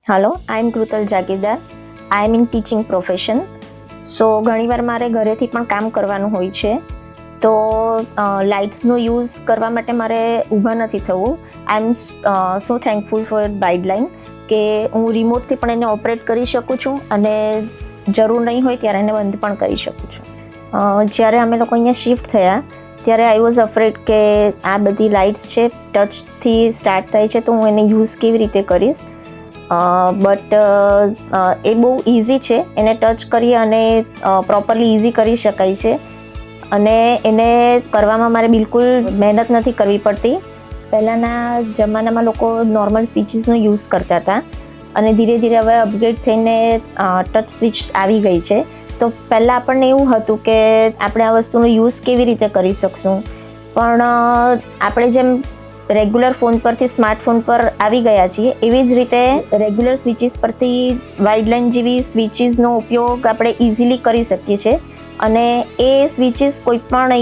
Hello, I am Krutal Jagidar. I am in teaching profession. સો ઘણીવાર મારે ઘરેથી પણ કામ કરવાનું હોય છે, તો લાઇટ્સનો યુઝ કરવા માટે મારે ઊભા નથી થવું. આઈ એમ સો થેન્કફુલ ફોર ગાઈડલાઇન કે હું રિમોટથી પણ એને ઓપરેટ કરી શકું છું અને જરૂર નહીં હોય ત્યારે એને બંધ પણ કરી શકું છું. જ્યારે અમે લોકો અહીંયા શિફ્ટ થયા ત્યારે આઈ વોઝ અફ્રેડ કે આ બધી લાઇટ્સ છે ટચથી સ્ટાર્ટ થાય છે, તો હું એને યુઝ કેવી રીતે કરીશ. બટ એ બહુ ઇઝી છે, એને ટચ કરી અને પ્રોપરલી ઇઝી કરી શકાય છે અને એને કરવામાં મારે બિલકુલ મહેનત નથી કરવી પડતી. પહેલાંના જમાનામાં લોકો નોર્મલ સ્વિચીસનો યુઝ કરતા હતા અને ધીરે ધીરે હવે અપગ્રેડ થઈને ટચ સ્વિચ આવી ગઈ છે. તો પહેલાં આપણને એવું હતું કે આપણે આ વસ્તુનો યુઝ કેવી રીતે કરી શકશું, પણ આપણે જેમ રેગ્યુલર ફોન પરથી સ્માર્ટફોન પર આવી ગયા છીએ એવી જ રીતે રેગ્યુલર સ્વિચીસ પરથી વાઇડલાઇન જેવી સ્વિચીસનો ઉપયોગ આપણે ઇઝીલી કરી શકીએ છીએ અને એ સ્વિચીસ કોઈ પણ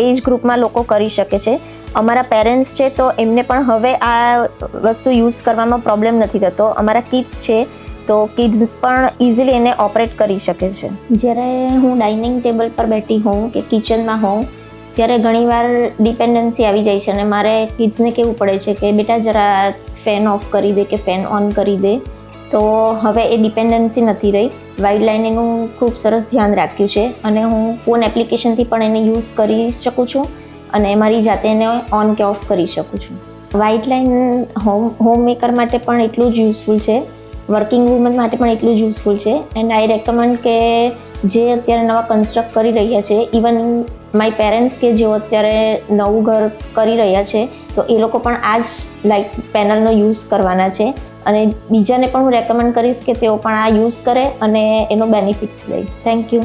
એજ ગ્રુપમાં લોકો કરી શકે છે. અમારા પેરેન્ટ્સ છે તો એમને પણ હવે આ વસ્તુ યુઝ કરવામાં પ્રોબ્લેમ નથી થતો. અમારા કિડ્સ છે તો કિડ્સ પણ ઇઝીલી એને ઓપરેટ કરી શકે છે. જ્યારે હું ડાઇનિંગ ટેબલ પર બેઠી હોઉં કે કિચનમાં હોઉં ત્યારે ઘણીવાર ડિપેન્ડન્સી આવી જાય છે અને મારે કિડ્સને કહેવું પડે છે કે બેટા જરા ફેન ઓફ કરી દે કે ફેન ઓન કરી દે. તો હવે એ ડિપેન્ડન્સી નથી રહી. વાઇડલાઇન એનું ખૂબ સરસ ધ્યાન રાખ્યું છે અને હું ફોન એપ્લિકેશનથી પણ એને યુઝ કરી શકું છું અને મારી જાતે એને ઓન કે ઓફ કરી શકું છું. વાઇડલાઇન હોમ મેકર માટે પણ એટલું જ યુઝફુલ છે, વર્કિંગ વુમન માટે પણ એટલું જ યુઝફુલ છે. એન્ડ આઈ રેકમેન્ડ કે જે અત્યારે નવા કન્સ્ટ્રક્ટ કરી રહ્યા છે, ઇવન માય પેરેન્ટ્સ કે જેઓ અત્યારે નવું ઘર કરી રહ્યા છે, તો એ લોકો પણ આ જ લાઇટ પેનલનો યુઝ કરવાના છે અને બીજાને પણ હું રેકમેન્ડ કરીશ કે તેઓ પણ આ યુઝ કરે અને એનો બેનિફિટ્સ લે. Thank you.